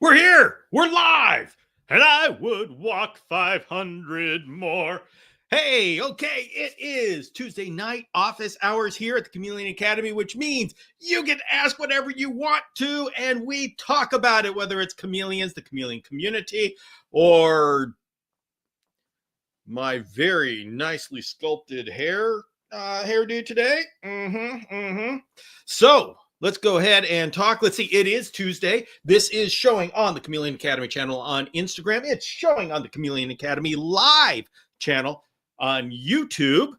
We're here. We're live. And I would walk 500 more. Hey, okay, it is Tuesday night office hours here at the Chameleon Academy, which means you can ask whatever you want to, and we talk about it, whether it's chameleons, the chameleon community, or my very nicely sculpted hairdo today. So let's go ahead and talk. Let's see. It is Tuesday. This is showing on the Chameleon Academy channel on Instagram. It's showing on the Chameleon Academy live channel on YouTube.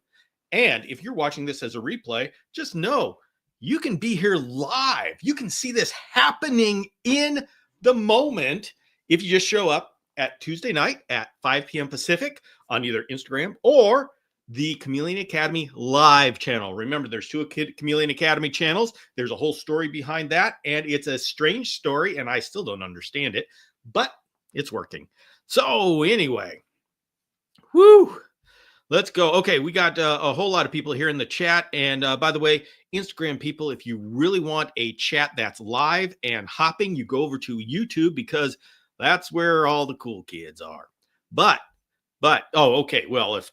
And if you're watching this as a replay, just know you can be here live. You can see this happening in the moment if you just show up at Tuesday night at 5 p.m. Pacific on either Instagram or the Chameleon Academy live channel. Remember, there's two Chameleon Academy channels. There's a whole story behind that, and it's a strange story, and I still don't understand it, but it's working. So anyway, let's go. Okay, we got a whole lot of people here in the chat, and by the way, Instagram people, if you really want a chat that's live and hopping, you go over to YouTube because that's where all the cool kids are. But oh, okay. Well, if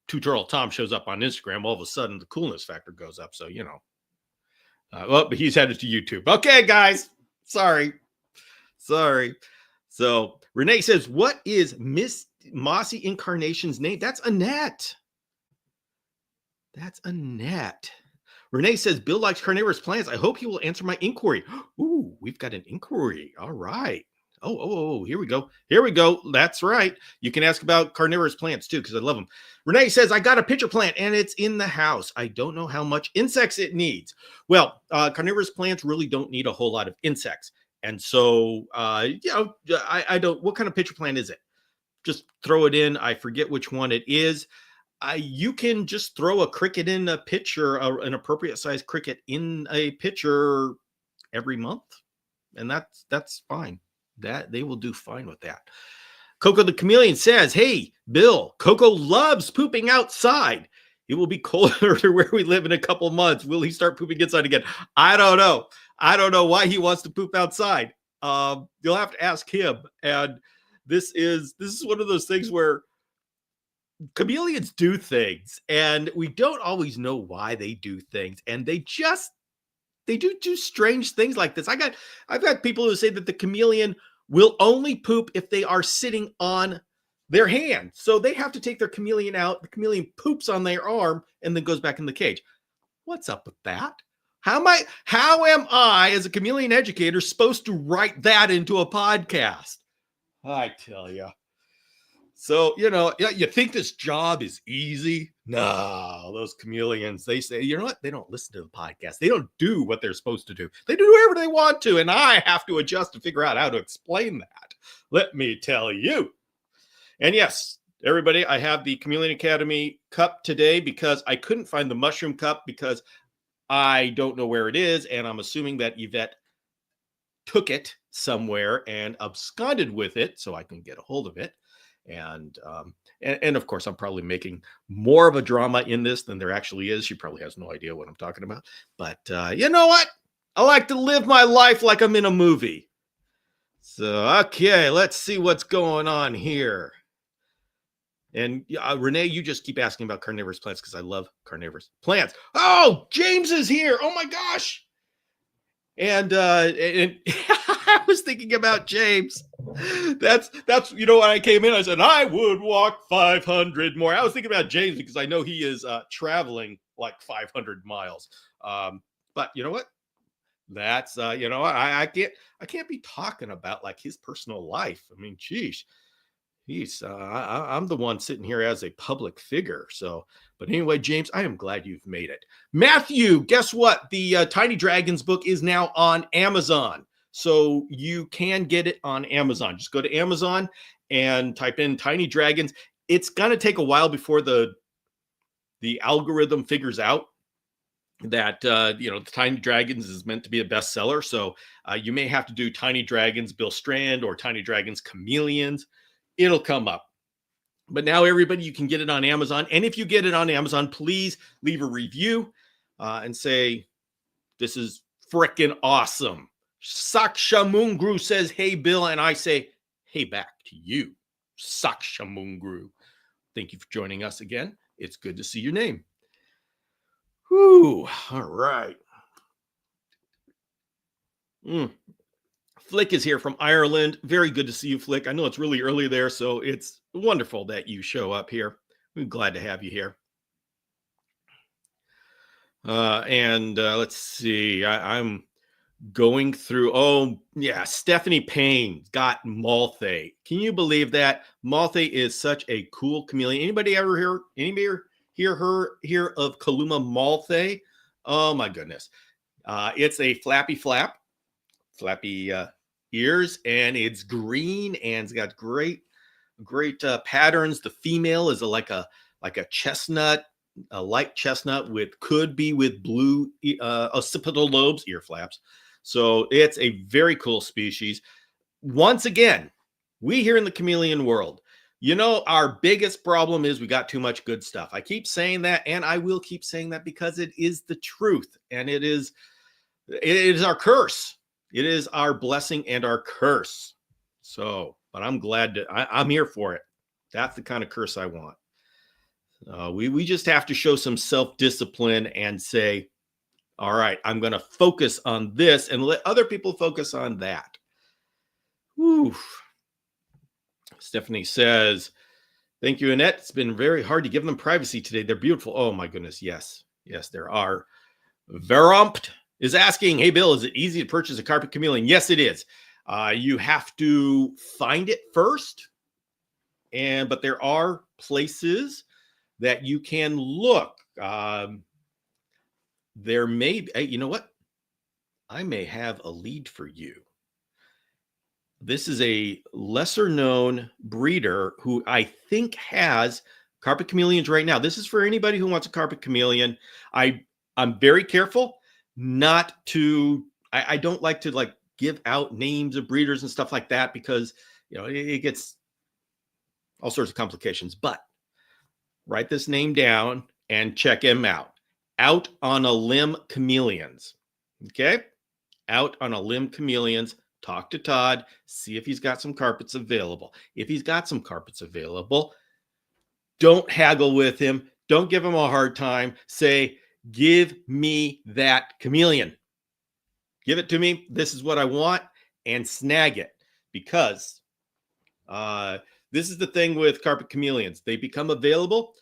Tutorial Tom shows up on Instagram, all of a sudden the coolness factor goes up. So, but he's headed to YouTube. Okay, guys. Sorry. So Renee says, what is Miss Mossy Incarnation's name? That's Annette. Renee says, Bill likes carnivorous plants. I hope he will answer my inquiry. Ooh, we've got an inquiry. All right. Oh, here we go. That's right. You can ask about carnivorous plants too, because I love them. Renee says, I got a pitcher plant and it's in the house. I don't know how much insects it needs. Well, carnivorous plants really don't need a whole lot of insects. And so, I don't, what kind of pitcher plant is it? Just throw it in. I forget which one it is. You can just throw a cricket in a pitcher, an appropriate size cricket in a pitcher every month. And that's fine. That they will do fine with that. Coco the Chameleon says, hey, Bill, Coco loves pooping outside. It will be colder to where we live in a couple months. Will he start pooping inside again? I don't know why he wants to poop outside. You'll have to ask him. And this is one of those things where chameleons do things and we don't always know why they do things. And they do strange things like this. I've got people who say that the chameleon will only poop if they are sitting on their hand. So they have to take their chameleon out. The chameleon poops on their arm and then goes back in the cage. What's up with that? How am I as a chameleon educator supposed to write that into a podcast? I tell you. So, you think this job is easy? No, those chameleons, they say, you know what? They don't listen to the podcast. They don't do what they're supposed to do. They do whatever they want to, and I have to adjust to figure out how to explain that. Let me tell you. And yes, everybody, I have the Chameleon Academy cup today because I couldn't find the mushroom cup because I don't know where it is, and I'm assuming that Yvette took it somewhere and absconded with it so I can get a hold of it. And of course, I'm probably making more of a drama in this than there actually is. She probably has no idea what I'm talking about. But you know what? I like to live my life like I'm in a movie. So, okay, let's see what's going on here. And Renee, you just keep asking about carnivorous plants because I love carnivorous plants. Oh, James is here. Oh, my gosh. And I was thinking about James. That's when I came in, I said, I would walk 500 more. I was thinking about James because I know he is traveling like 500 miles. But you know what? That's, I can't be talking about like his personal life. I mean, geez, I'm the one sitting here as a public figure. So, but anyway, James, I am glad you've made it. Matthew, guess what? The Tiny Dragons book is now on Amazon. So you can get it on Amazon. Just go to Amazon and type in Tiny Dragons. It's going to take a while before the algorithm figures out that, the Tiny Dragons is meant to be a bestseller. So you may have to do Tiny Dragons Bill Strand or Tiny Dragons Chameleons. It'll come up. But now everybody, you can get it on Amazon. And if you get it on Amazon, please leave a review and say, this is freaking awesome. Sakshamungru says, hey, Bill. And I say, hey, back to you, Sakshamungru. Thank you for joining us again. It's good to see your name. Whew. All right. Flick is here from Ireland. Very good to see you, Flick. I know it's really early there, so it's wonderful that you show up here. We're glad to have you here. Let's see. I'm going through. Oh, yeah. Stephanie Payne got Malthae. Can you believe that? Malthae is such a cool chameleon. Anybody hear of Kaluma Malthae? Oh, my goodness. It's a flappy ears, and it's green, and it's got great patterns. The female is like a chestnut, a light chestnut could be with blue occipital lobes, ear flaps. So it's a very cool species. Once again, we here in the chameleon world, our biggest problem is we got too much good stuff. I keep saying that, and I will keep saying that because it is the truth, and it is our curse. It is our blessing and our curse. So, but I'm glad I'm here for it. That's the kind of curse I want. We just have to show some self-discipline and say, all right, I'm going to focus on this and let other people focus on that. Whew. Stephanie says, thank you, Annette. It's been very hard to give them privacy today. They're beautiful. Oh, my goodness. Yes, there are. Verumpt is asking, hey, Bill, is it easy to purchase a carpet chameleon? Yes, it is. You have to find it first. But there are places that you can look. There may be, you know what? I may have a lead for you. This is a lesser known breeder who I think has carpet chameleons right now. This is for anybody who wants a carpet chameleon. I'm very careful not to, I don't like to give out names of breeders and stuff like that because, it gets all sorts of complications, but write this name down and check him out. Out on a Limb Chameleons. Okay. Out on a Limb Chameleons. Talk to Todd. See if he's got some carpets available. If he's got some carpets available, don't haggle with him. Don't give him a hard time. Say, give me that chameleon. Give it to me. This is what I want, and snag it. Because this is the thing with carpet chameleons. They become available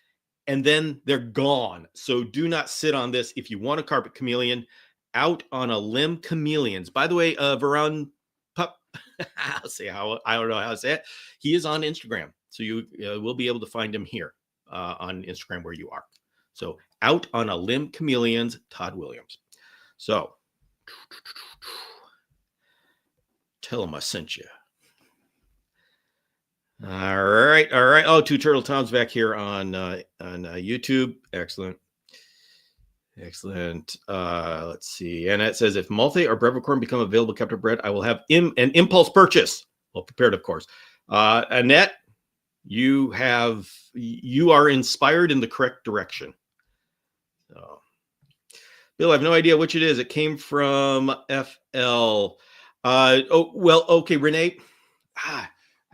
and then they're gone. So do not sit on this. If you want a carpet chameleon, Out on a Limb Chameleons. By the way, Varun Pup, I don't know how to say it. He is on Instagram. So you will be able to find him here on Instagram where you are. So Out on a Limb Chameleons, Todd Williams. So tell him I sent you. All right. Oh, Two Turtle Tom's back here on YouTube. Excellent. Let's see. And it says, if Malthae or Brevicorn become available captive bred, I will have an impulse purchase. Well prepared, of course. Annette, you are inspired in the correct direction. So, Bill, I have no idea which it is. It came from FL. Okay, Renee.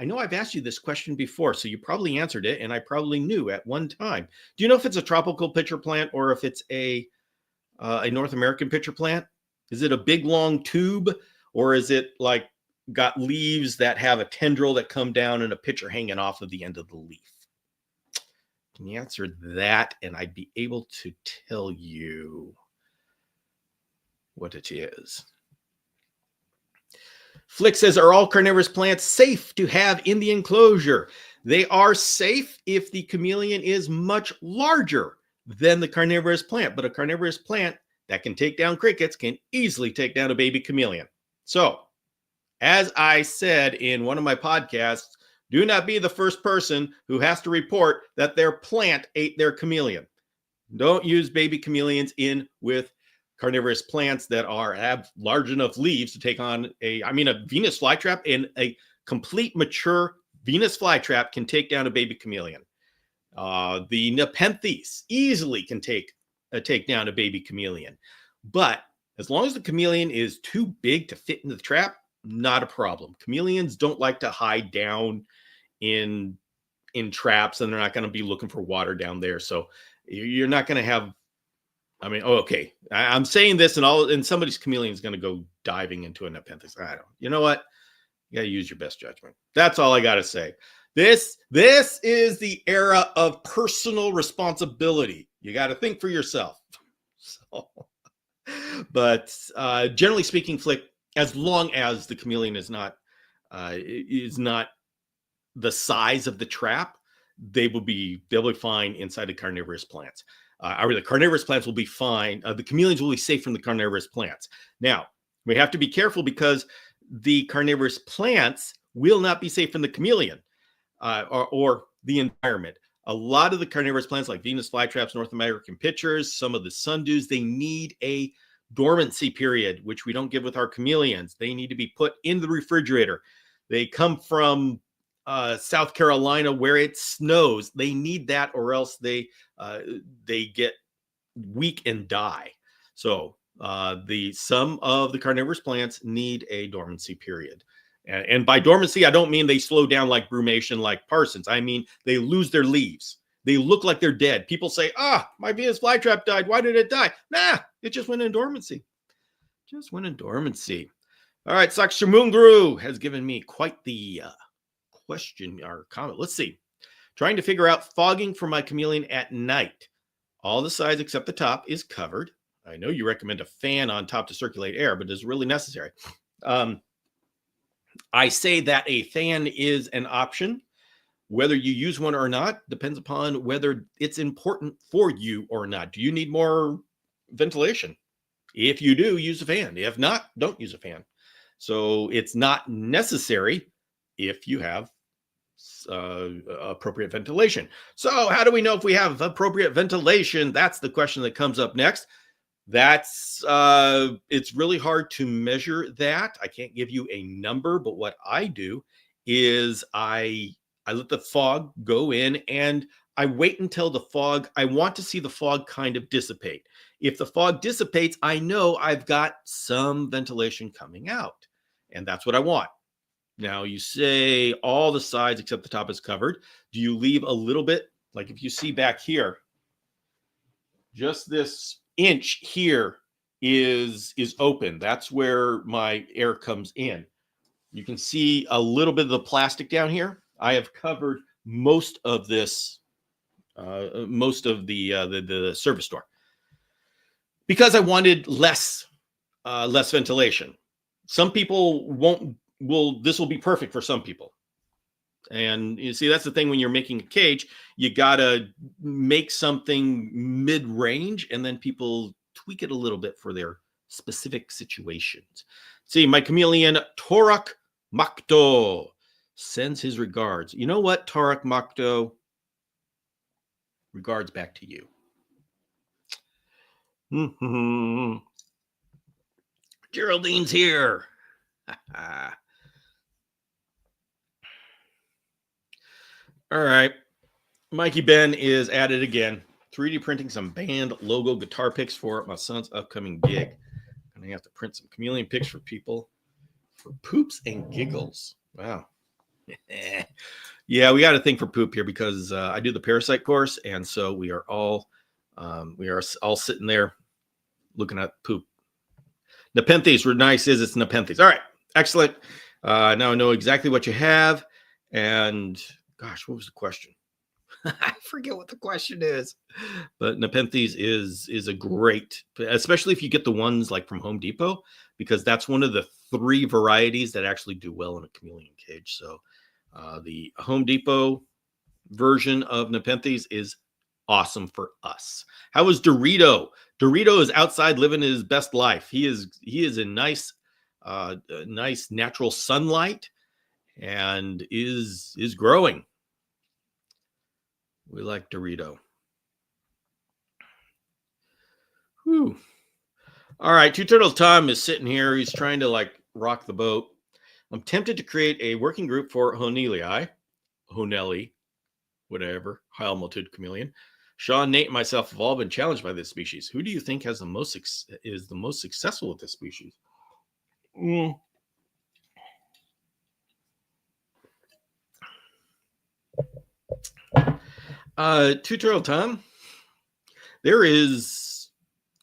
I know I've asked you this question before, so you probably answered it, and I probably knew at one time. Do you know if it's a tropical pitcher plant or if it's a North American pitcher plant? Is it a big, long tube, or is it got leaves that have a tendril that come down and a pitcher hanging off of the end of the leaf? Can you answer that? And I'd be able to tell you what it is. Flick says, are all carnivorous plants safe to have in the enclosure? They are safe if the chameleon is much larger than the carnivorous plant, but a carnivorous plant that can take down crickets can easily take down a baby chameleon. So, as I said in one of my podcasts, do not be the first person who has to report that their plant ate their chameleon. Don't use baby chameleons in with carnivorous plants that have large enough leaves to take on a Venus flytrap, and a complete mature Venus flytrap can take down a baby chameleon. The Nepenthes easily can take down a baby chameleon. But As long as the chameleon is too big to fit in the trap, not a problem. Chameleons don't like to hide down in traps, and they're not going to be looking for water down there. So you're not going to have. I mean, oh, okay. I'm saying this, and somebody's chameleon is going to go diving into a nepenthes. I don't. You know what? You got to use your best judgment. That's all I got to say. This is the era of personal responsibility. You got to think for yourself. So, but generally speaking, Flick, as long as the chameleon is not the size of the trap, they'll be fine inside the carnivorous plants. The carnivorous plants will be fine. The chameleons will be safe from the carnivorous plants. Now, we have to be careful because the carnivorous plants will not be safe from the chameleon or the environment. A lot of the carnivorous plants like Venus flytraps, North American pitchers, some of the sundews, they need a dormancy period, which we don't give with our chameleons. They need to be put in the refrigerator. They come from South Carolina where it snows. They need that, or else they get weak and die. So some of the carnivorous plants need a dormancy period. And by dormancy, I don't mean they slow down like brumation, like Parsons. I mean, they lose their leaves. They look like they're dead. People say, my Venus flytrap died. Why did it die? Nah, it just went in dormancy. All right, Sakshamungru has given me quite the question or comment. Let's see. Trying to figure out fogging for my chameleon at night. All the sides except the top is covered. I know you recommend a fan on top to circulate air, but is it really necessary? I say that a fan is an option. Whether you use one or not depends upon whether it's important for you or not. Do you need more ventilation? If you do, use a fan. If not, don't use a fan. So it's not necessary if you have appropriate ventilation. So how do we know if we have appropriate ventilation? That's the question that comes up next. It's really hard to measure that. I can't give you a number, but what I do is I let the fog go in and I wait until I want to see the fog kind of dissipate. If the fog dissipates, I know I've got some ventilation coming out, and that's what I want. Now, you say all the sides except the top is covered. Do you leave a little bit? Like if you see back here, just this inch here is open. That's where my air comes in. You can see a little bit of the plastic down here. I have covered most of this, most of the service door, because I wanted less ventilation. Some people this will be perfect for some people. And you see, that's the thing when you're making a cage, you got to make something mid-range and then people tweak it a little bit for their specific situations. See, my chameleon, Torak Makto, sends his regards. You know what, Torak Makto? Regards back to you. Geraldine's here. All right. Mikey Ben is at it again. 3D printing some band logo guitar picks for my son's upcoming gig. I'm going to have to print some chameleon picks for people for poops and giggles. Wow. Yeah, we got to think for poop here because I do the parasite course. And so we are all sitting there looking at poop. Nepenthes, were nice is it's Nepenthes. All right. Excellent. Now I know exactly what you have. And gosh, what was the question? I forget what the question is. But Nepenthes is a great, especially if you get the ones like from Home Depot, because that's one of the 3 varieties that actually do well in a chameleon cage. So the Home Depot version of Nepenthes is awesome for us. How is Dorito? Dorito is outside living his best life. He is in nice natural sunlight and is growing. We like Dorito. Whew. All right, Two Turtles Tom is sitting here. He's trying to rock the boat. I'm tempted to create a working group for Honelli, whatever, high multitude chameleon. Sean, Nate, and myself have all been challenged by this species. Who do you think has is the most successful with this species? Mm. Tutorial Tom. There is,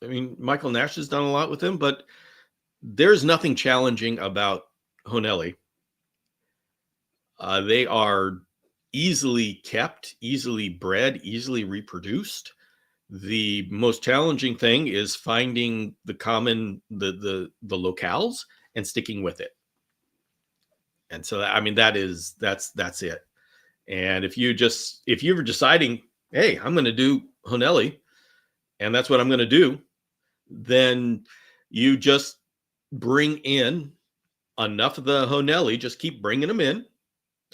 I mean, Michael Nash has done a lot with him, but there's nothing challenging about Honelli. They are easily kept, easily bred, easily reproduced. The most challenging thing is finding the the locales and sticking with it. And so, I mean, that's it. And if you were deciding, hey, I'm going to do Honelli, and that's what I'm going to do, then you just bring in enough of the Honelli, just keep bringing them in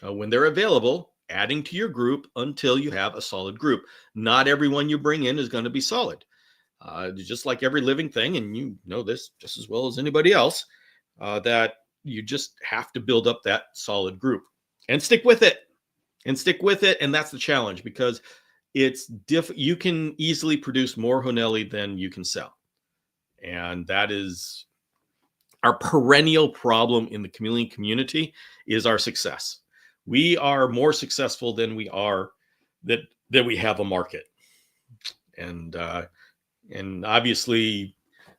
when they're available, adding to your group until you have a solid group. Not everyone you bring in is going to be solid. Just like every living thing, and you know this just as well as anybody else, that you just have to build up that solid group and stick with it. And that's the challenge, because you can easily produce more Honelli than you can sell. And that is our perennial problem in the chameleon community, is our success. We are more successful than we are that we have a market. And obviously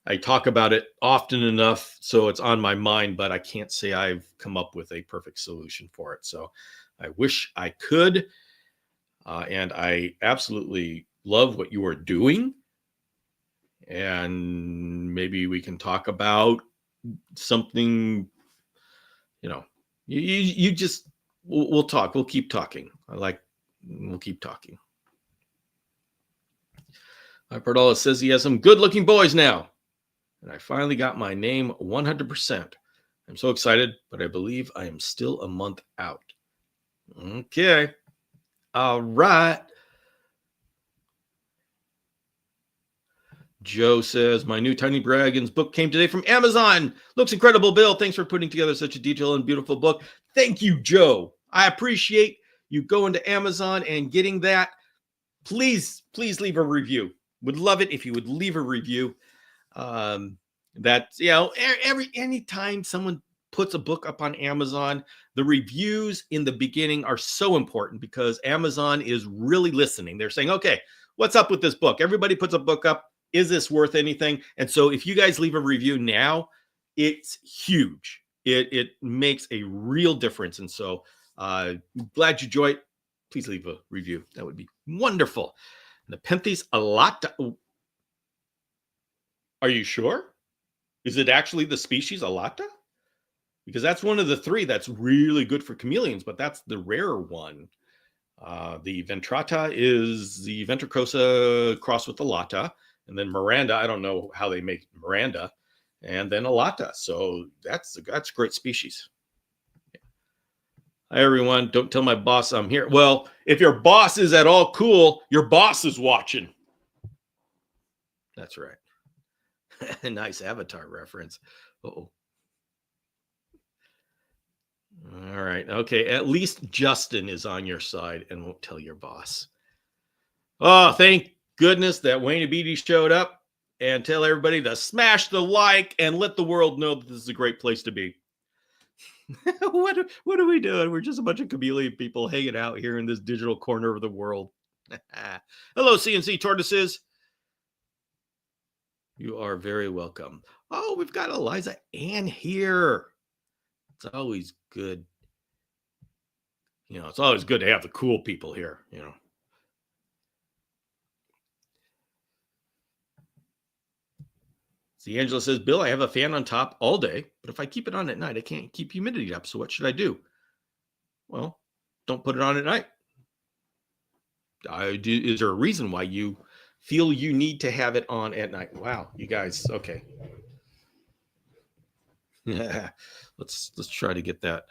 I talk about it often enough, so it's on my mind, but I can't say I've come up with a perfect solution for it. So I wish I could. And I absolutely love what you are doing. And maybe we can talk about something, you just, we'll talk. We'll keep talking. We'll keep talking. Perdola says he has some good looking boys now. And I finally got my name 100%. I'm so excited, but I believe I am still a month out. Okay. All right. Joe says, my new Tiny Dragons book came today from Amazon. Looks incredible, Bill. Thanks for putting together such a detailed and beautiful book. Thank you, Joe. I appreciate you going to Amazon and getting that. Please leave a review. Would love it if you would leave a review. Anytime someone puts a book up on Amazon, the reviews in the beginning are so important, because Amazon is really listening. They're saying, okay, what's up with this book? Everybody puts a book up. Is this worth anything? And so if you guys leave a review now, it's huge. It makes a real difference. And so glad you enjoyed. Please leave a review. That would be wonderful. Nepenthes alata. Are you sure? Is it actually the species alata? Because that's one of the three that's really good for chameleons, but that's the rare one. The ventrata is the ventricosa crossed with alata. And then Miranda, I don't know how they make Miranda, and then alata. So that's a great species. Hi, everyone. Don't tell my boss I'm here. Well, if your boss is at all cool, your boss is watching. That's right. Nice Avatar reference. Uh-oh. All right. Okay. At least Justin is on your side and won't tell your boss. Oh, thank goodness that Wayne Beatty showed up, and tell everybody to smash the like and let the world know that this is a great place to be. What are we doing? We're just a bunch of chameleon people hanging out here in this digital corner of the world. Hello, CNC tortoises. You are very welcome. Oh, we've got Eliza Ann here. It's always good. It's always good to have the cool people here, See, Angela says, Bill, I have a fan on top all day, but if I keep it on at night, I can't keep humidity up. So what should I do? Well, don't put it on at night. Is there a reason why you feel you need to have it on at night? Wow, you guys. Okay. Yeah. Let's try to get that.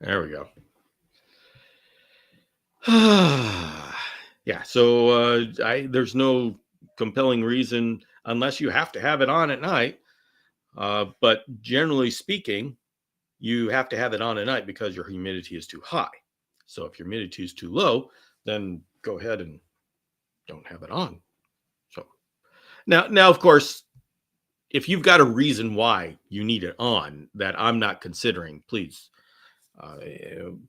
There we go. Yeah. So there's no compelling reason, unless you have to have it on at night. But generally speaking, you have to have it on at night because your humidity is too high. So if your humidity is too low, then go ahead and don't have it on. So now, of course, if you've got a reason why you need it on that I'm not considering, please, uh,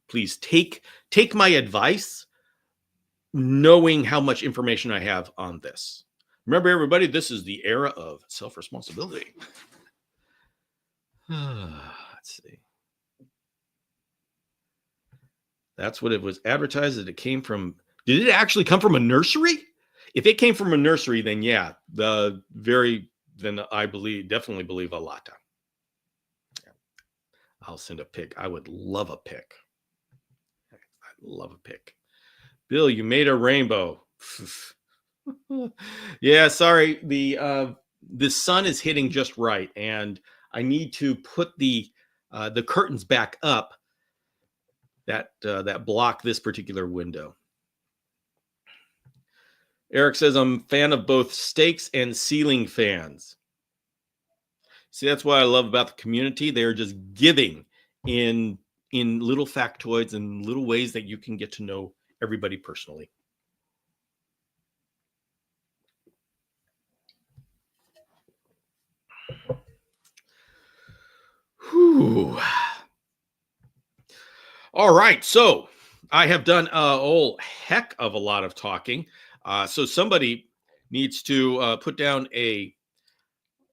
please take my advice, knowing how much information I have on this. Remember, everybody, this is the era of self-responsibility. Let's see. That's what it was advertised that it came from. Did it actually come from a nursery? If it came from a nursery, then yeah, then I definitely believe a Lata. I'll send a pic. I would love a pic. I love a pic. Bill, you made a rainbow. Yeah, sorry. The sun is hitting just right, and I need to put the curtains back up that block this particular window. Eric says, I'm a fan of both stakes and ceiling fans. See, that's what I love about the community. They're just giving in little factoids and little ways that you can get to know everybody personally. Whew. All right, so I have done a whole heck of a lot of talking. So somebody needs to put down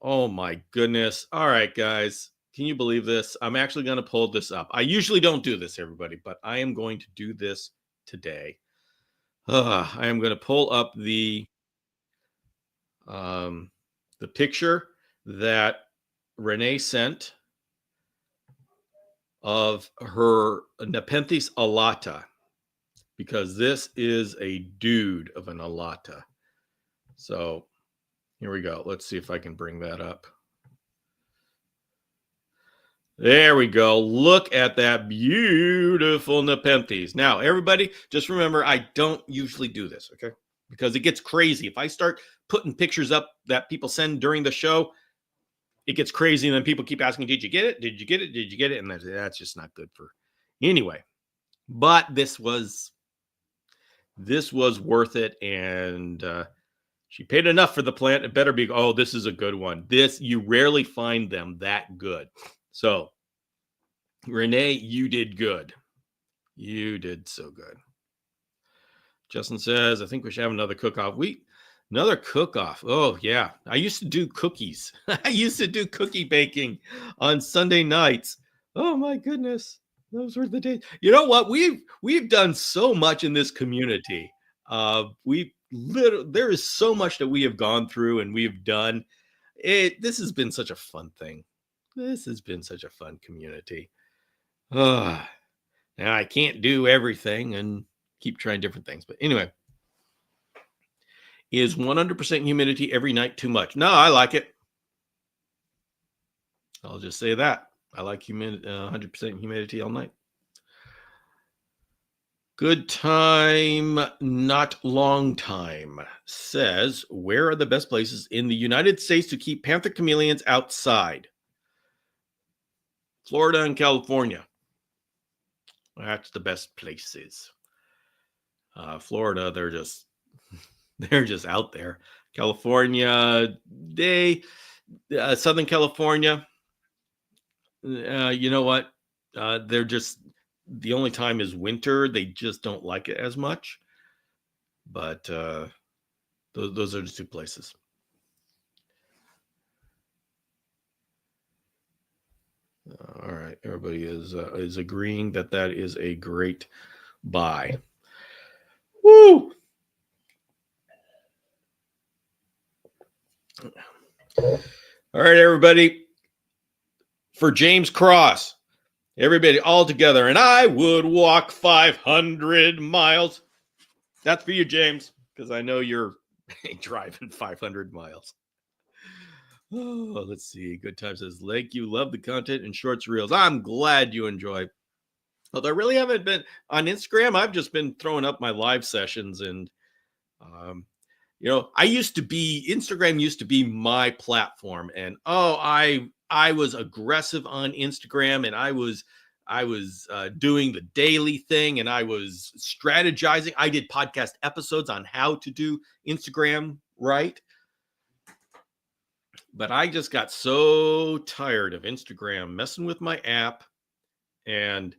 oh my goodness. All right, guys, can you believe this? I'm actually going to pull this up. I usually don't do this, everybody, but I am going to do this today. I am going to pull up the picture that Renee sent of her Nepenthes alata, because this is a dude of an alata. So here we go. Let's see if I can bring that up. There we go. Look at that beautiful Nepenthes. Now, everybody, just remember, I don't usually do this, okay? Because it gets crazy. If I start putting pictures up that people send during the show, it gets crazy, and then people keep asking, did you get it? Did you get it? Did you get it? And that's just not good for anyway. But this was worth it, and she paid enough for the plant. It better be, oh, this is a good one. You rarely find them that good. So, Renee, you did good. You did so good. Justin says, I think we should have another cook-off. Another cook-off. Oh, yeah. I used to do cookies. I used to do cookie baking on Sunday nights. Oh, my goodness. Those were the days. You know what? We've done so much in this community. There is so much that we have gone through and we have done. This has been such a fun thing. This has been such a fun community. Now I can't do everything and keep trying different things. But anyway, is 100% humidity every night too much? No, I like it. I'll just say that. I like 100% humidity all night. Good time, not long time, says, where are the best places in the United States to keep panther chameleons outside? Florida and California. That's the best places. Florida, they're just out there. California, Southern California, you know what? They're just, the only time is winter. They just don't like it as much. But those are the two places. All right, everybody is agreeing that is a great buy. Woo! All right, everybody. For James Cross, everybody all together, and I would walk 500 miles. That's for you, James, because I know you're driving 500 miles. Oh, let's see. Good Time says, Lake, you love the content and shorts reels. I'm glad you enjoy. Although I really haven't been on Instagram. I've just been throwing up my live sessions, and Instagram used to be my platform, and I was aggressive on Instagram, and I was doing the daily thing, and I was strategizing. I did podcast episodes on how to do Instagram right. But I just got so tired of Instagram messing with my app, and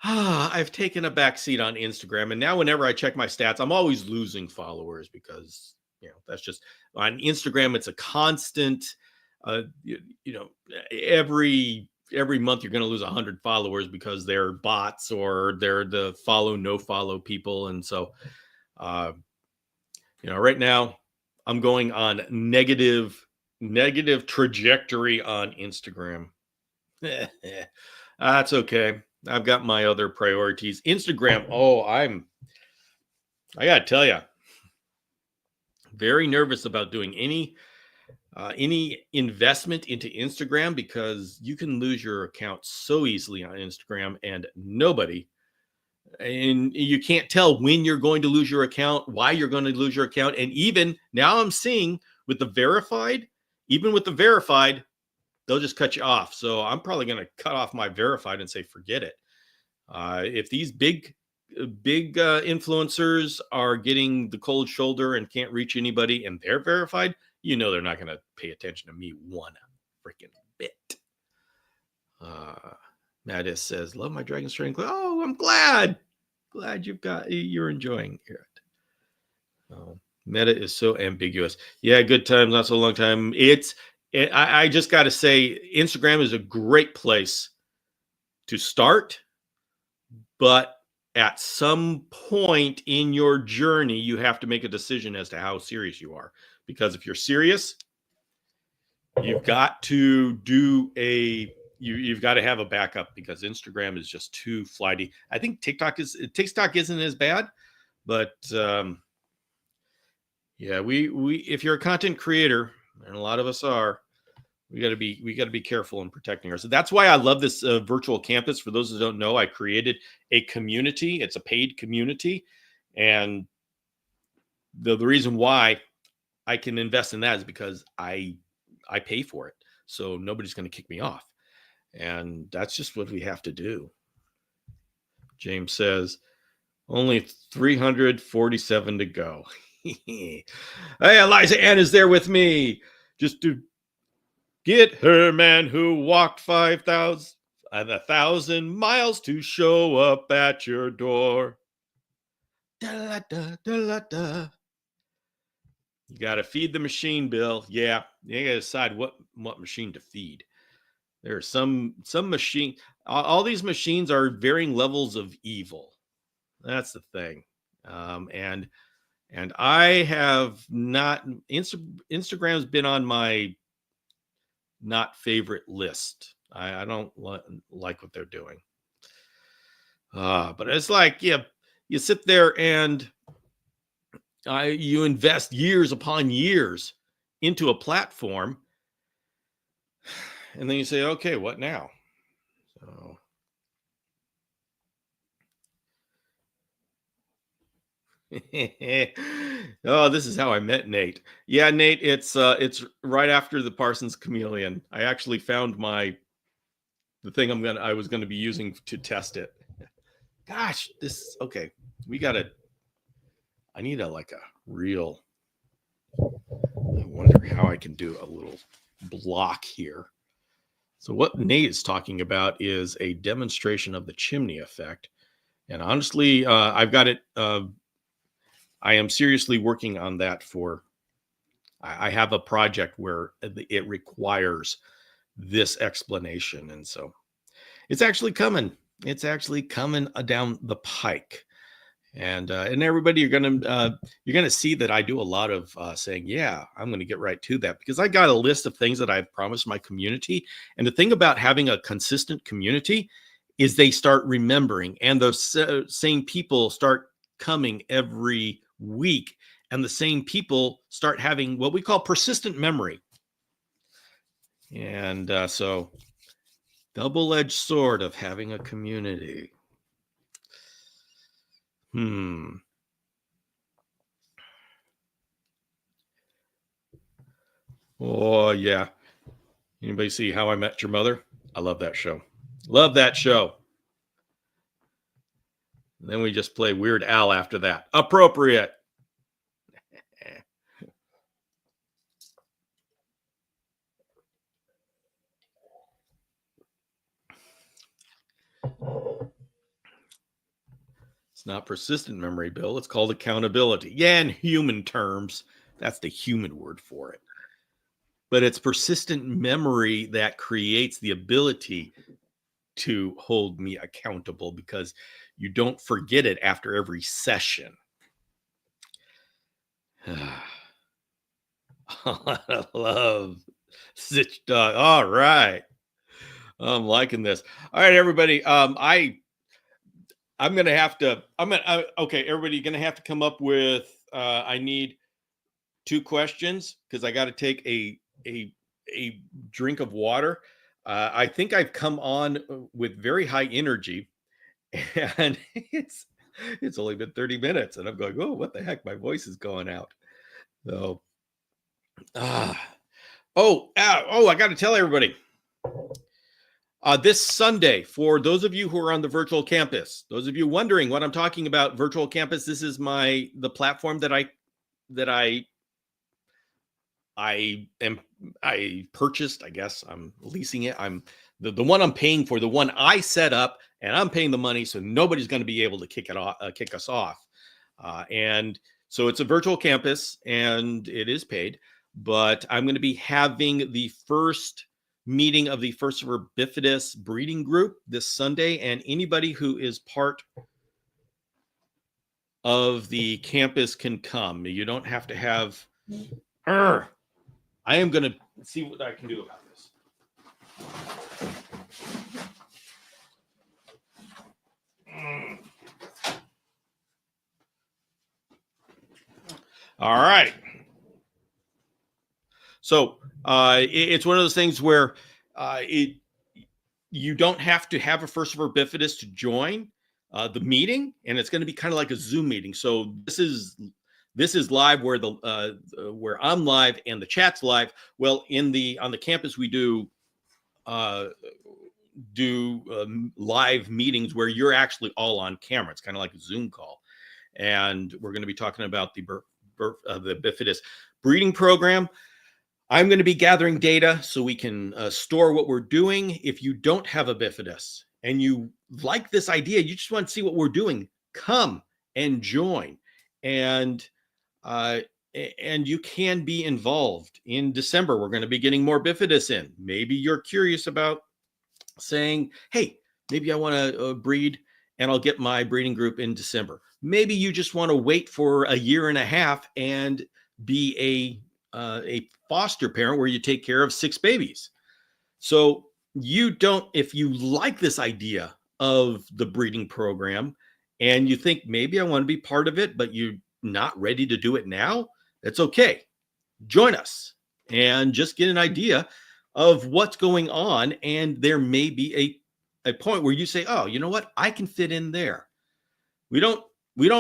I've taken a back seat on Instagram. And now whenever I check my stats, I'm always losing followers because, that's just on Instagram. It's a constant, every month you're going to lose 100 followers because they're bots or they're the follow, no follow people. And so, right now I'm going on negative trajectory on Instagram. That's okay. I've got my other priorities. Instagram. I gotta tell you, very nervous about doing any investment into Instagram because you can lose your account so easily on Instagram, and you can't tell when you're going to lose your account, why you're going to lose your account. And even now I'm seeing with the verified, they'll just cut you off. So I'm probably going to cut off my verified and say, forget it. If these big influencers are getting the cold shoulder and can't reach anybody and they're verified, they're not going to pay attention to me one freaking bit. Mattis says, love my Dragon Strength. Oh, I'm glad you're enjoying it. Meta is so ambiguous. Yeah, good times, not so long time. I just got to say, Instagram is a great place to start, but at some point in your journey, you have to make a decision as to how serious you are. Because if you're serious, you've got to you've got to have a backup, because Instagram is just too flighty. I think TikTok isn't as bad, but if you're a content creator, and a lot of us are, we got to be careful in protecting ourselves. So that's why I love this virtual campus. For those who don't know, I created a community. It's a paid community, and the reason why I can invest in that is because I pay for it, so nobody's going to kick me off, and that's just what we have to do. James says, only 347 to go. Hey, Eliza Ann is there with me. Just to get her man who walked 1,000 miles to show up at your door. Da-la-da, da-la-da. You got to feed the machine, Bill. Yeah, you got to decide what machine to feed. There are some machine. All these machines are varying levels of evil. That's the thing. And I have not. Instagram's been on my not favorite list. I don't like what they're doing. But it's like, you sit there and you invest years upon years into a platform, and then you say, okay, what now? So oh, this is how I met Nate. Yeah, Nate, it's right after the Parsons Chameleon. I actually found the thing I was gonna be using to test it. Gosh, okay. I need a real. I wonder how I can do a little block here. So what Nate is talking about is a demonstration of the chimney effect. And honestly, I've got it. I am seriously working on that I have a project where it requires this explanation. And so it's actually coming. It's actually coming down the pike. And everybody, you're gonna see that I do a lot of saying, yeah, I'm gonna get right to that, because I got a list of things that I've promised my community. And the thing about having a consistent community is they start remembering, and those same people start coming every week, and the same people start having what we call persistent memory. And so, double-edged sword of having a community. Oh, yeah. Anybody see How I Met Your Mother? I love that show. Love that show. And then we just play Weird Al after that. Appropriate. It's not persistent memory, Bill. It's called accountability. Yeah, in human terms, that's the human word for it. But it's persistent memory that creates the ability to hold me accountable because you don't forget it after every session. I love Stitch Dog. All right. I'm liking this. All right, everybody. I'm gonna have to. Okay, everybody, gonna have to come up with. I need 2 questions because I got to take a drink of water. I think I've come on with very high energy, and it's only been 30 minutes, and I'm going, oh, what the heck? My voice is going out. So, I got to tell everybody. This Sunday, for those of you who are on the virtual campus, those of you wondering what I'm talking about, virtual campus, this is the platform that I purchased. I guess I'm leasing it. I'm the one I'm paying for, the one I set up, and I'm paying the money, so nobody's going to be able to kick us off. And so it's a virtual campus, and it is paid. But I'm going to be having the first meeting of the First River Bifidus breeding group this Sunday, and anybody who is part of the campus can come. You don't have to have. I am going to see what I can do about this. All right. So it's one of those things where you don't have to have a First River Bifidus to join the meeting, and it's going to be kind of like a Zoom meeting. So this is live where where I'm live and the chat's live. Well, on the campus we do live meetings where you're actually all on camera. It's kind of like a Zoom call, and we're going to be talking about the Bifidus breeding program. I'm going to be gathering data so we can store what we're doing. If you don't have a Bifidus and you like this idea, you just want to see what we're doing, come and join. And you can be involved. In December, we're going to be getting more Bifidus in. Maybe you're curious about saying, hey, maybe I want to breed and I'll get my breeding group in December. Maybe you just want to wait for a year and a half and be a foster parent where you take care of 6 babies. So if you like this idea of the breeding program and you think maybe I want to be part of it, but you're not ready to do it now, it's okay. Join us and just get an idea of what's going on. And there may be a point where you say, oh, you know what? I can fit in there. We don't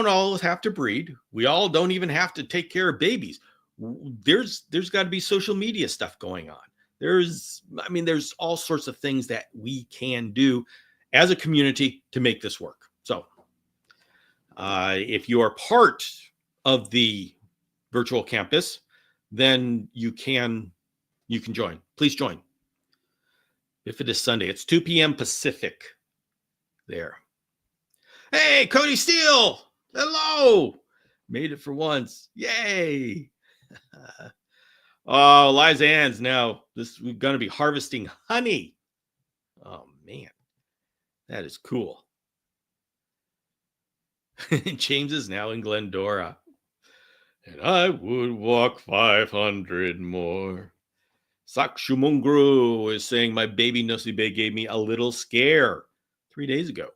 always have to breed. We all don't even have to take care of babies. There's got to be social media stuff going on. There's all sorts of things that we can do as a community to make this work. So if you are part of the virtual campus, then you can join. Please join. If it is Sunday, it's 2 p.m. Pacific there. Hey, Cody Steele. Hello. Made it for once. Yay. Oh, Liza Ann's now. We're going to be harvesting honey. Oh, man. That is cool. James is now in Glendora. And I would walk 500 more. Sakshumungru is saying my baby Nosibe gave me a little scare 3 days ago.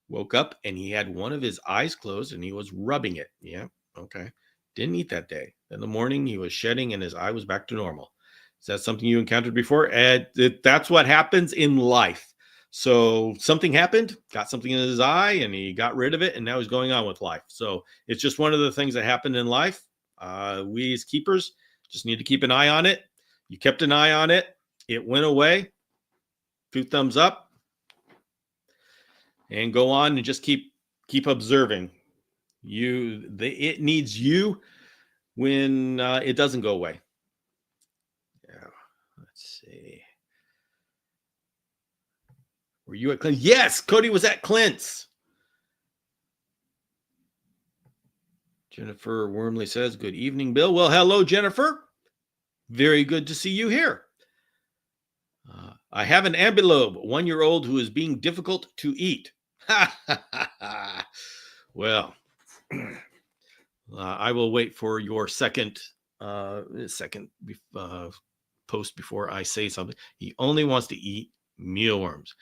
Woke up and he had one of his eyes closed and he was rubbing it. Yeah, okay. Didn't eat that day. In the morning, he was shedding and his eye was back to normal. Is that something you encountered before? That's what happens in life. So something happened, got something in his eye, and he got rid of it, and now he's going on with life. So it's just one of the things that happened in life. We as keepers just need to keep an eye on it. You kept an eye on it. It went away. 2 thumbs up. and go on and just keep observing. It needs you when it doesn't go away. Yeah, let's see. Were you at Clint? Yes, Cody was at Clint's. Jennifer Wormley says, "Good evening, Bill." Well, hello, Jennifer. Very good to see you here. I have an ambilobe, 1-year-old, who is being difficult to eat. Well, I will wait for your second post before I say something. He only wants to eat mealworms.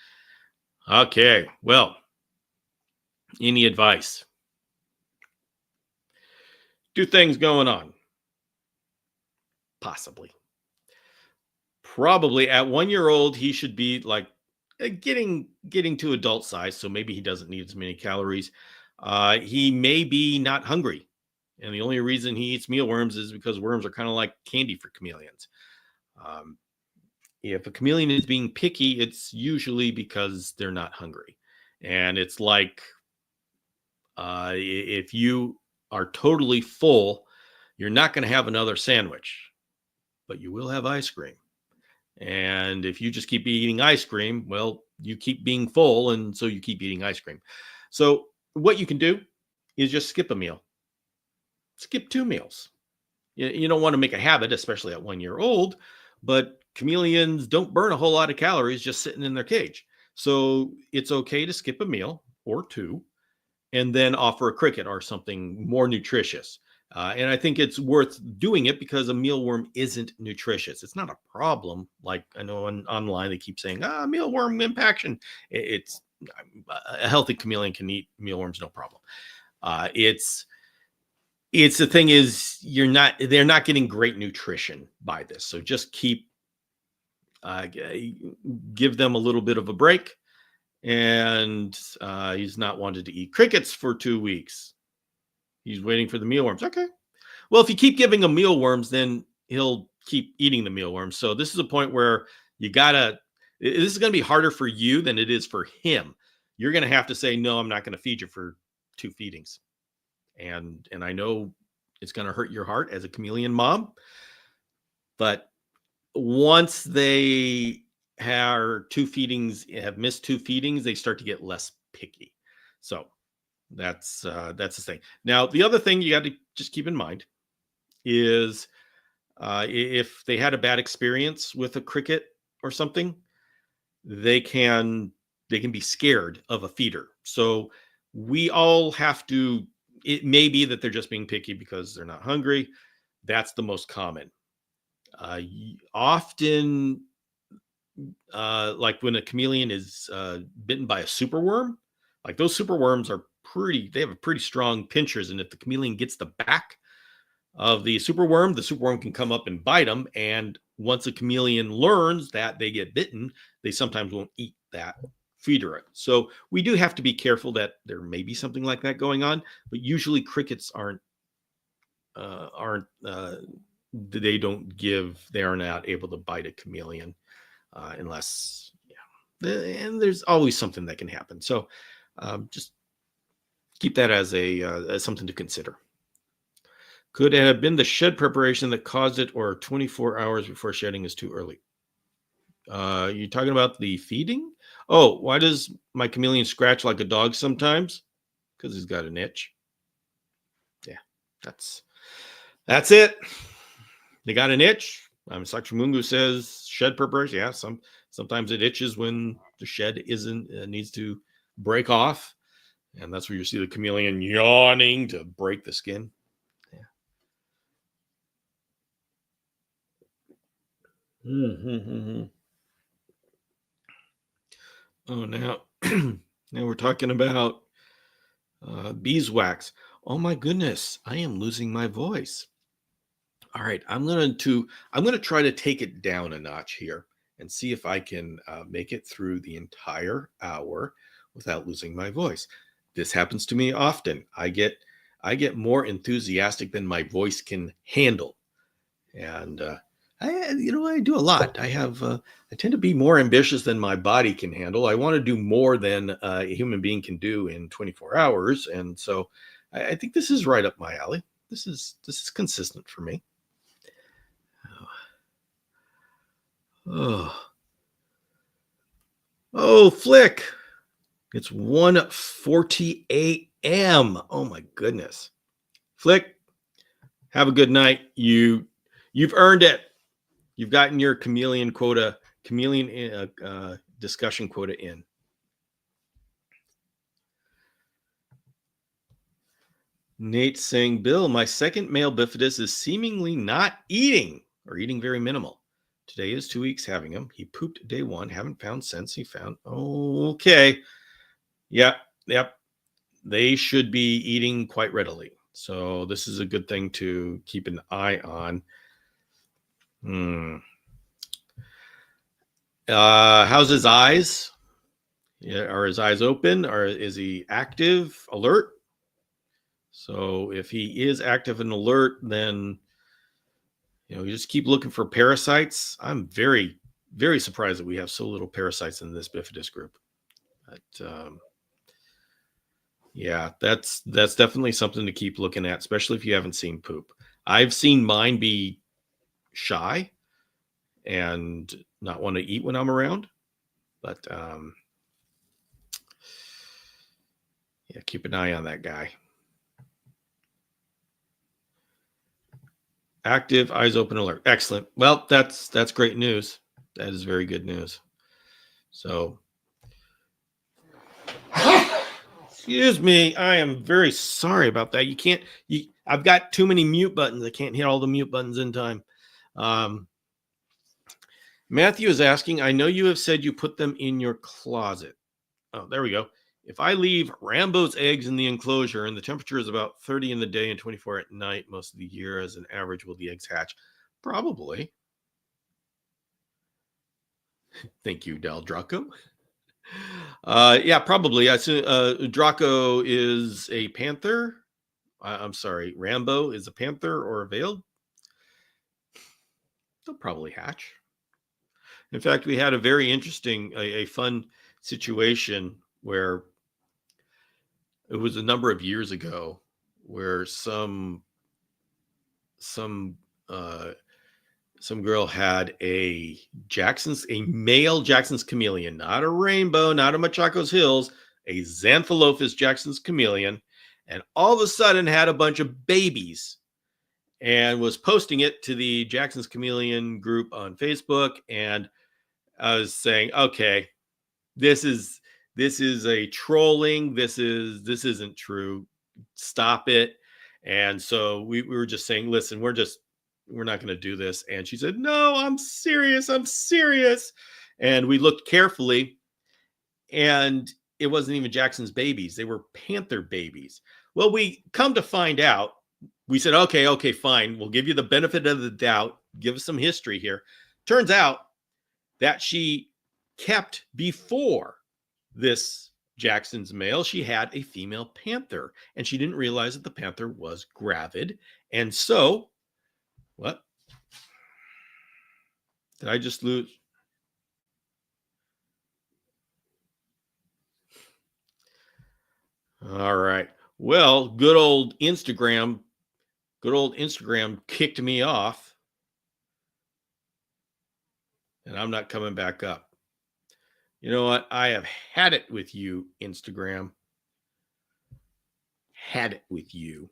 Okay, well, any advice? 2 things going on. Possibly. Probably at 1-year-old, he should be like getting to adult size, so maybe he doesn't need as many calories. He may be not hungry, and the only reason he eats mealworms is because worms are kind of like candy for chameleons. If a chameleon is being picky, it's usually because they're not hungry. And it's like if you are totally full, you're not going to have another sandwich, but you will have ice cream. And if you just keep eating ice cream, well, you keep being full, and so you keep eating ice cream. So what you can do is just skip a meal. Skip 2 meals. You don't want to make a habit, especially at 1-year-old, but chameleons don't burn a whole lot of calories just sitting in their cage. So it's okay to skip a meal or 2 and then offer a cricket or something more nutritious. And I think it's worth doing it because a mealworm isn't nutritious. It's not a problem. Like I know online they keep saying, mealworm impaction. It's a healthy chameleon can eat mealworms, no problem. It's the thing is they're not getting great nutrition by this. So just give them a little bit of a break. And he's not wanted to eat crickets for 2 weeks. He's waiting for the mealworms. Okay. Well, if you keep giving him mealworms, then he'll keep eating the mealworms. So this is a point where this is going to be harder for you than it is for him. You're going to have to say, no, I'm not going to feed you for 2 feedings. And I know it's going to hurt your heart as a chameleon mom, but once they have missed 2 feedings, they start to get less picky. So that's the thing. Now, the other thing you got to just keep in mind is if they had a bad experience with a cricket or something, they can be scared of a feeder. So we all have to. It may be that they're just being picky because they're not hungry. That's the most common. Often, like when a chameleon is bitten by a superworm, like those superworms they have a pretty strong pinchers. And if the chameleon gets the back of the superworm can come up and bite them. And once a chameleon learns that they get bitten, they sometimes won't eat that feeder. So we do have to be careful that there may be something like that going on, but usually crickets they are not able to bite a chameleon unless, and there's always something that can happen. So just keep that as as something to consider. Could it have been the shed preparation that caused it, or 24 hours before shedding is too early? You talking about the feeding? Oh, why does my chameleon scratch like a dog sometimes? Because he's got an itch. Yeah, that's it. They got an itch. Sakshamungu says shed preparation. Yeah, sometimes it itches when the shed needs to break off, and that's where you see the chameleon yawning to break the skin. Mm-hmm. Oh, now we're talking about beeswax. Oh my goodness, I am losing my voice. All right, I'm gonna try to take it down a notch here and see if I can make it through the entire hour without losing my voice. This happens to me often. I get more enthusiastic than my voice can handle, and I do a lot. I tend to be more ambitious than my body can handle. I want to do more than a human being can do in 24 hours, and so I think this is right up my alley. This is consistent for me. Oh, oh, Flick! It's 1:40 a.m. Oh my goodness, Flick! Have a good night. You've earned it. You've gotten your chameleon discussion quota in. Nate saying, Bill, my second male bifidus is seemingly not eating or eating very minimal. Today is 2 weeks having him. He pooped day one. Haven't found since he found. Okay. Yep. Yep. They should be eating quite readily. So this is a good thing to keep an eye on. How's his eyes? Yeah, are his eyes open? Or is he active, alert? So if he is active and alert, then you just keep looking for parasites. I'm very, very surprised that we have so little parasites in this bifidus group. But yeah, that's definitely something to keep looking at, especially if you haven't seen poop. I've seen mine be shy and not want to eat when I'm around, but yeah, keep an eye on that guy. Active, eyes open, alert. Excellent. Well, that's great news. That is very good news. So, excuse me, I am very sorry about that. I've got too many mute buttons. I can't hit all the mute buttons in time. Matthew is asking, I know you have said you put them in your closet. Oh, there we go. If I leave Rambo's eggs in the enclosure and the temperature is about 30 in the day and 24 at night most of the year as an average, will the eggs hatch? Probably. Thank you, Del Draco. Yeah, probably. I assume Draco is a panther. I'm sorry, Rambo is a panther or a veiled. They'll probably hatch. In fact, we had a very interesting, a fun situation where it was a number of years ago where some girl had a male Jackson's chameleon, not a rainbow, not a Machaco's Hills, a Xantholophus Jackson's chameleon, and all of a sudden had a bunch of babies and was posting it to the Jackson's Chameleon group on Facebook. And I was saying, okay, this is a trolling. This isn't true. Stop it. And so we were just saying, listen, we're not going to do this. And she said, no, I'm serious. I'm serious. And we looked carefully, and it wasn't even Jackson's babies. They were panther babies. Well, we come to find out, we said, okay, fine. We'll give you the benefit of the doubt. Give us some history here. Turns out that she kept before this Jackson's male, she had a female panther, and she didn't realize that the panther was gravid. And so, what? Did I just lose? All right. Well, good old Instagram kicked me off, and I'm not coming back up. You know what? I have had it with you, Instagram. Had it with you.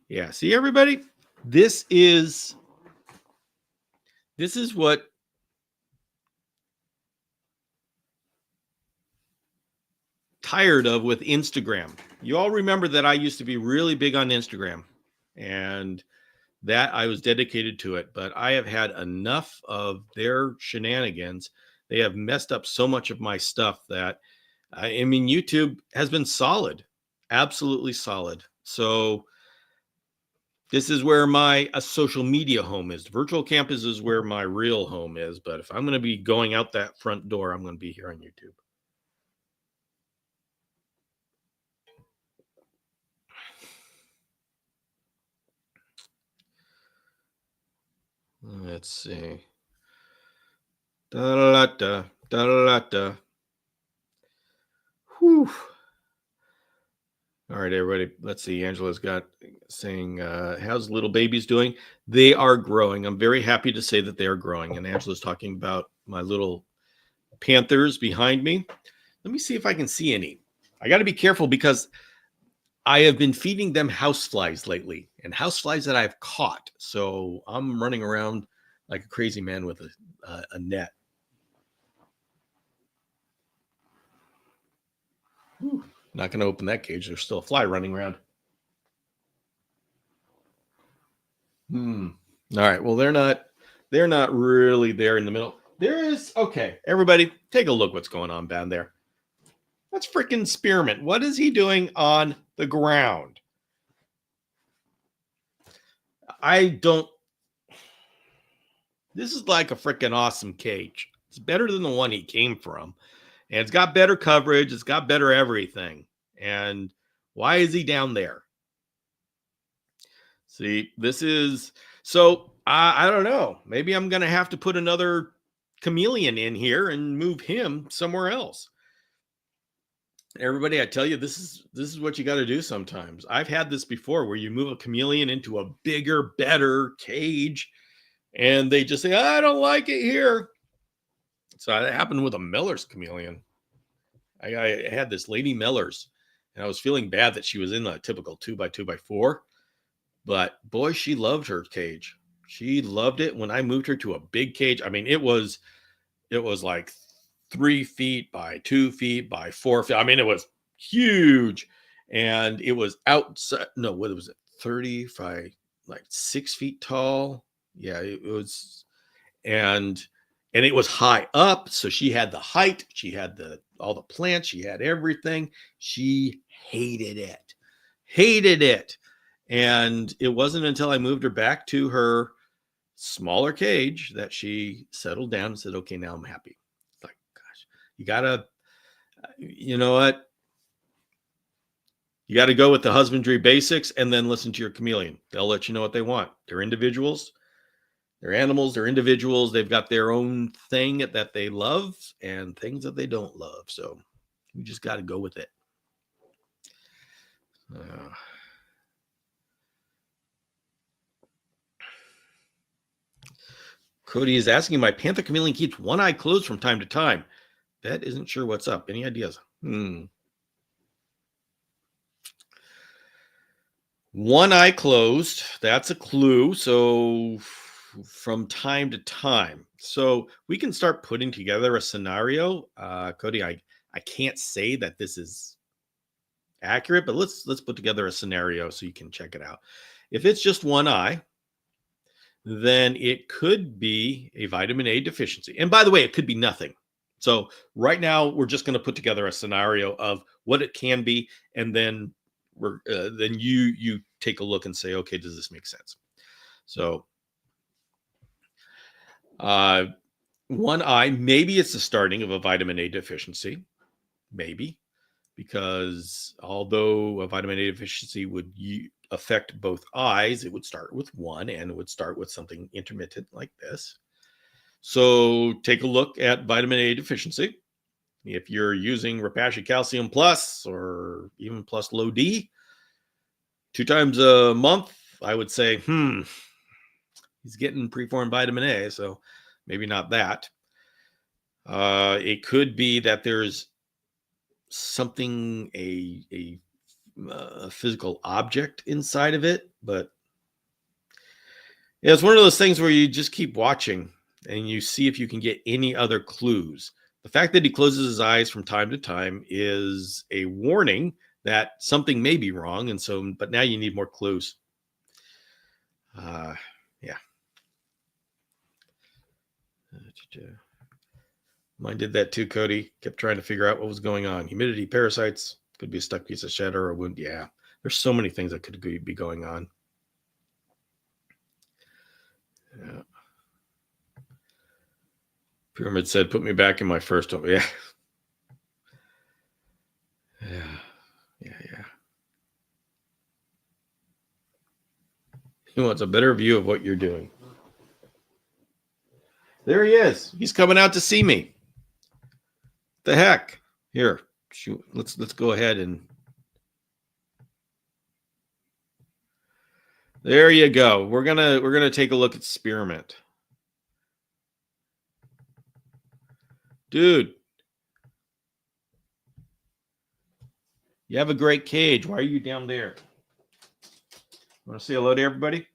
Yeah. See, everybody, this is what tired of with Instagram. You all remember that I used to be really big on Instagram, and that I was dedicated to it, but I have had enough of their shenanigans. They have messed up so much of my stuff that I mean, YouTube has been solid, absolutely solid. So this is where my social media home is. Virtual campus is where my real home is. But if I'm going to be going out that front door, I'm going to be here on YouTube. Let's see. Da da da da da da. Whew. All right, everybody. Let's see. Angela's got saying, how's little babies doing? They are growing. I'm very happy to say that they are growing. And Angela's talking about my little panthers behind me. Let me see if I can see any. I got to be careful because I have been feeding them houseflies lately, and houseflies that I've caught. So I'm running around like a crazy man with a net. Whew. Not going to open that cage. There's still a fly running around. All right. Well, they're not really there in the middle. There is, okay, everybody, take a look what's going on down there. That's freaking Spearmint. What is he doing on the ground? I don't. This is like a freaking awesome cage. It's better than the one he came from. And it's got better coverage. It's got better everything. And why is he down there? See, this is so I don't know. Maybe I'm going to have to put another chameleon in here and move him somewhere else. Everybody, I tell you, this is what you got to do sometimes. I've had this before where you move a chameleon into a bigger, better cage and they just say, I don't like it here. So that happened with a Miller's chameleon. I had this lady Miller's and I was feeling bad that she was in a typical 2x2x4, but boy, she loved her cage. She loved it. When I moved her to a big cage, I mean, it was like 3 feet by 2 feet by 4 feet. I mean, it was huge, and it was outside. No, what was it? 35, like 6 feet tall. Yeah, it was, and it was high up. So she had the height. She had all the plants. She had everything. She hated it. And it wasn't until I moved her back to her smaller cage that she settled down and said, okay, now I'm happy. It's like, gosh, you know what? You got to go with the husbandry basics and then listen to your chameleon. They'll let you know what they want. They're individuals. They're animals. They're individuals. They've got their own thing that they love and things that they don't love. So you just got to go with it. Cody is asking, my panther chameleon keeps one eye closed from time to time. That isn't sure what's up. Any ideas? One eye closed. That's a clue. So from time to time. So we can start putting together a scenario. Cody, I can't say that this is accurate, but let's put together a scenario so you can check it out. If it's just one eye, then it could be a vitamin A deficiency. And by the way, it could be nothing. So right now we're just going to put together a scenario of what it can be, and then then you take a look and say, okay, does this make sense? So one eye, maybe it's the starting of a vitamin A deficiency, maybe, because although a vitamin A deficiency would affect both eyes, it would start with one and it would start with something intermittent like this. So take a look at vitamin A deficiency. If you're using Repashy Calcium Plus or even Plus Low D 2 times a month, I would say, he's getting preformed vitamin A, so maybe not that. It could be that there's something, a physical object inside of it, but yeah, it's one of those things where you just keep watching and you see if you can get any other clues. The fact that he closes his eyes from time to time is a warning that something may be wrong. And so, but now you need more clues. Yeah. Mine did that too, Cody. Kept trying to figure out what was going on. Humidity, parasites, could be a stuck piece of shed or a wound. Yeah. There's so many things that could be going on. Yeah. Pyramid said, put me back in my first home. Yeah. Yeah. He wants a better view of what you're doing. There he is. He's coming out to see me. The heck? Here, shoot, let's go ahead and. There you go. We're gonna take a look at Spearmint. Dude, you have a great cage. Why are you down there? Want to say hello to everybody?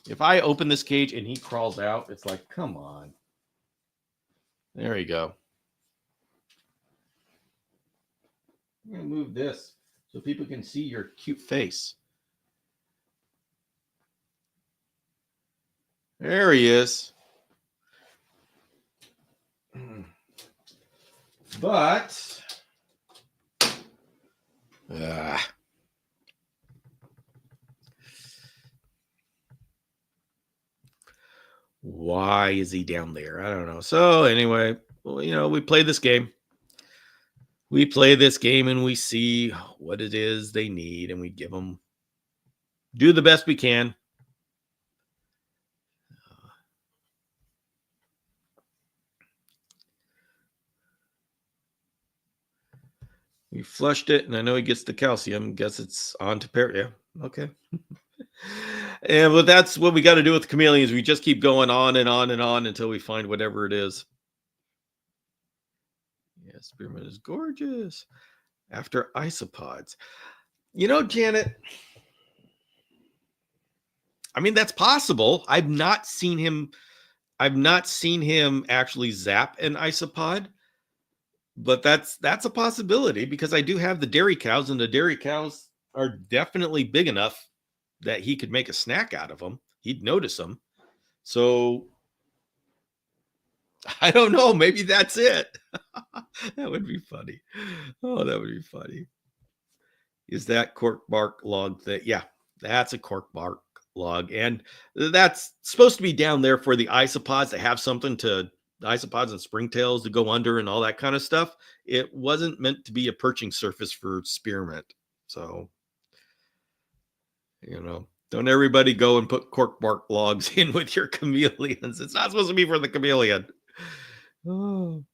If I open this cage and he crawls out, it's like, come on. There you go. I'm going to move this so people can see your cute face. There he is. But why is he down there? I don't know. So anyway, well, we play this game. We play this game and we see what it is they need and we give them, do the best we can. We flushed it, and I know he gets the calcium. Guess it's on to pair. Yeah, okay. But that's what we got to do with the chameleons. We just keep going on and on and on until we find whatever it is. Yeah, Spearmint is gorgeous. After isopods. Janet, I mean, that's possible. I've not seen him actually zap an isopod. But that's a possibility because I do have the dairy cows, and the dairy cows are definitely big enough that he could make a snack out of them. He'd notice them. So I don't know. Maybe that's it. That would be funny. Oh, that would be funny. Is that cork bark log that? Yeah, that's a cork bark log. And that's supposed to be down there for the isopods to have something to isopods and springtails to go under and all that kind of stuff. It wasn't meant to be a perching surface for Spearmint. So, don't everybody go and put cork bark logs in with your chameleons. It's not supposed to be for the chameleon. Oh,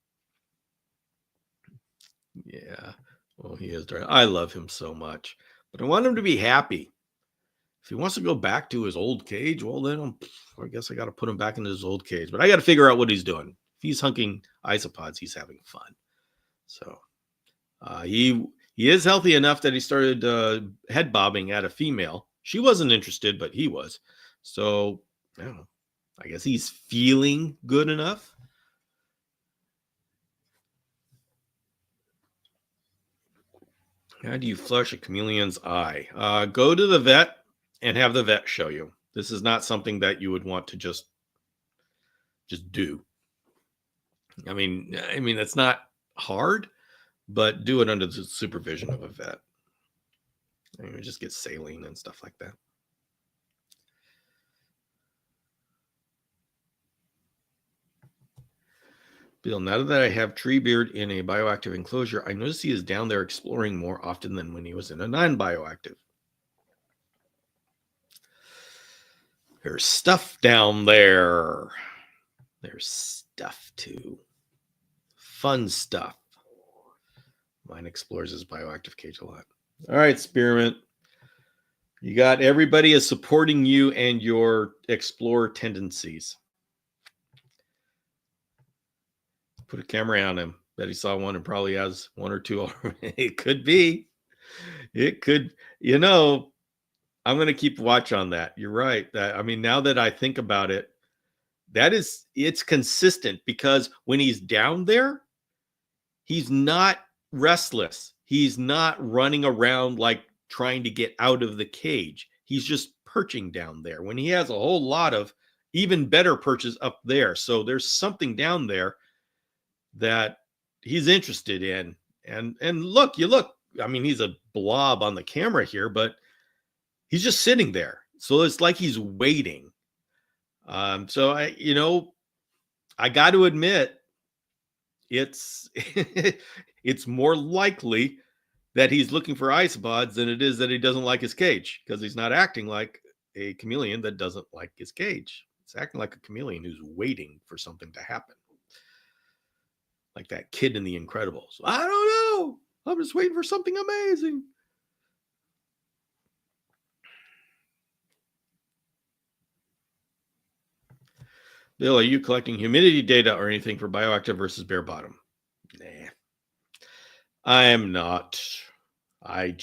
yeah. Well, he is. I love him so much, but I want him to be happy. If he wants to go back to his old cage, well, then I guess I got to put him back into his old cage. But I got to figure out what he's doing. If he's hunking isopods, he's having fun. So he is healthy enough that he started head bobbing at a female. She wasn't interested, but he was. So I don't know. I guess he's feeling good enough. How do you flush a chameleon's eye? Go to the vet and have the vet show you. This is not something that you would want to just do. I mean, it's not hard, but do it under the supervision of a vet. And just get saline and stuff like that. Bill, now that I have Treebeard in a bioactive enclosure, I notice he is down there exploring more often than when he was in a non-bioactive. There's stuff down there. There's stuff too. Fun stuff. Mine explores his bioactive cage a lot. All right, Spearmint. You got everybody is supporting you and your explorer tendencies. Put a camera on him. Bet he saw one and probably has one or two already. It could be. It could, I'm going to keep watch on that. You're right. Now that I think about it, it's consistent because when he's down there, he's not restless. He's not running around like trying to get out of the cage. He's just perching down there when he has a whole lot of even better perches up there. So there's something down there that he's interested in. And look, he's a blob on the camera here, but he's just sitting there. So it's like he's waiting. So I got to admit, it's it's more likely that he's looking for isopods than it is that he doesn't like his cage, because he's not acting like a chameleon that doesn't like his cage. It's acting like a chameleon who's waiting for something to happen. Like that kid in The Incredibles. I don't know. I'm just waiting for something amazing. Bill, are you collecting humidity data or anything for bioactive versus bare bottom? Nah, I am not. I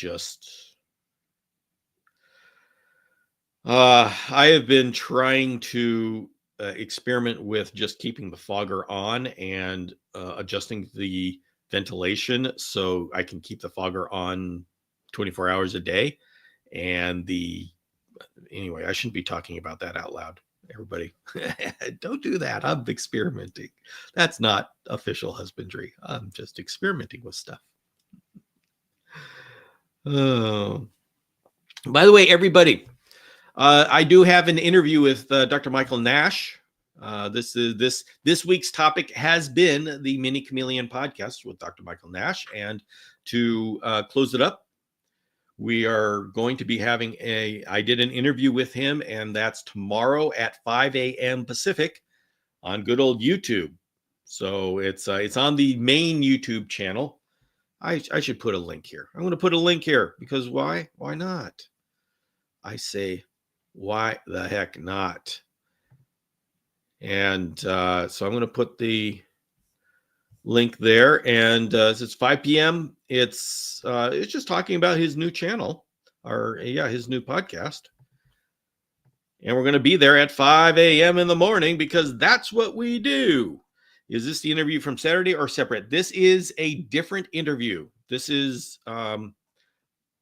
have been trying to experiment with just keeping the fogger on and adjusting the ventilation so I can keep the fogger on 24 hours a day. And anyway, I shouldn't be talking about that out loud. Everybody, don't do that. I'm experimenting. That's not official husbandry. I'm just experimenting with stuff. Oh, by the way, everybody, I do have an interview with Dr. Michael Nash. This week's topic has been the Mini Chameleon podcast with Dr. Michael Nash, and to close it up, we are going to be having I did an interview with him, and that's tomorrow at 5 a.m. Pacific on good old YouTube. So it's on the main YouTube channel. I should put a link here. I'm going to put a link here because why? Why not? I say, why the heck not? And so I'm going to put the link there, and it's 5 p.m. It's just talking about his new channel, his new podcast, and we're going to be there at 5 a.m. in the morning because that's what we do. Is this the interview from Saturday or separate? This is a different interview. This is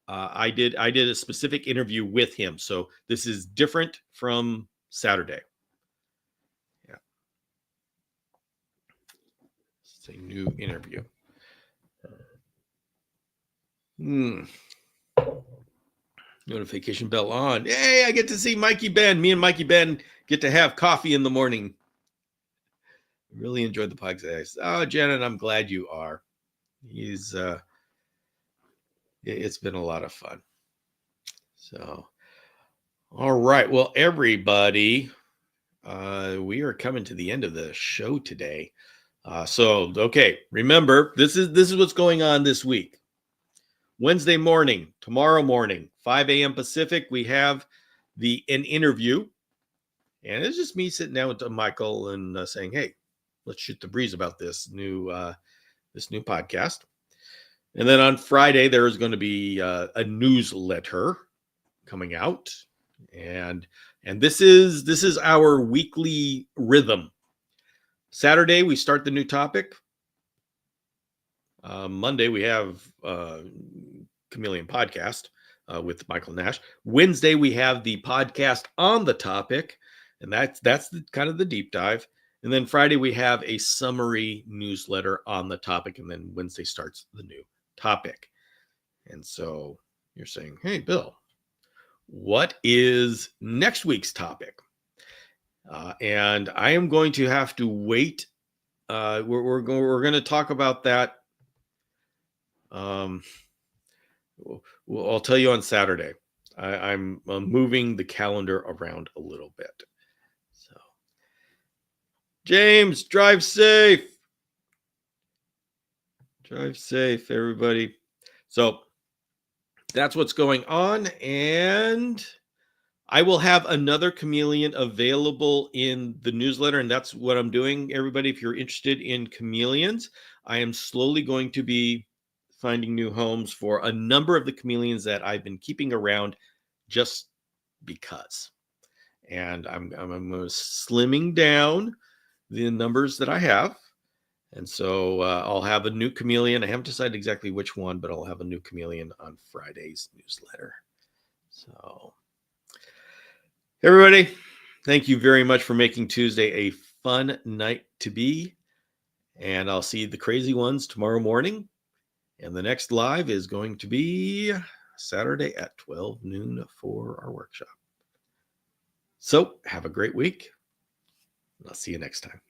I did a specific interview with him, so this is different from Saturday. Yeah, it's a new interview. Notification bell on. Hey, I get to see Mikey Ben. Me and Mikey Ben get to have coffee in the morning. Really enjoyed the podcast. Oh, Janet, I'm glad you are. It's been a lot of fun. So, all right. Well, everybody, we are coming to the end of the show today. Okay, remember, this is what's going on this week. Wednesday morning, tomorrow morning, 5 a.m. Pacific, we have an interview. And it's just me sitting down with Michael and saying, hey, let's shoot the breeze about this new podcast. And then on Friday, there is going to be a newsletter coming out. And this is our weekly rhythm. Saturday, we start the new topic. Monday, we have Chameleon podcast with Michael Nash. Wednesday, we have the podcast on the topic, and that's kind of the deep dive. And then Friday, we have a summary newsletter on the topic, and then Wednesday starts the new topic. And so you're saying, hey, Bill, what is next week's topic? And I am going to have to wait. We're going to talk about that. I'll tell you on Saturday. I'm moving the calendar around a little bit. So, James, drive safe. Drive safe, everybody. So that's what's going on, and I will have another chameleon available in the newsletter, and that's what I'm doing. Everybody, if you're interested in chameleons, I am slowly going to be finding new homes for a number of the chameleons that I've been keeping around just because. And I'm slimming down the numbers that I have. And so I'll have a new chameleon. I haven't decided exactly which one, but I'll have a new chameleon on Friday's newsletter. So everybody, thank you very much for making Tuesday a fun night to be. And I'll see the crazy ones tomorrow morning. And the next live is going to be Saturday at 12 noon for our workshop. So have a great week. I'll see you next time.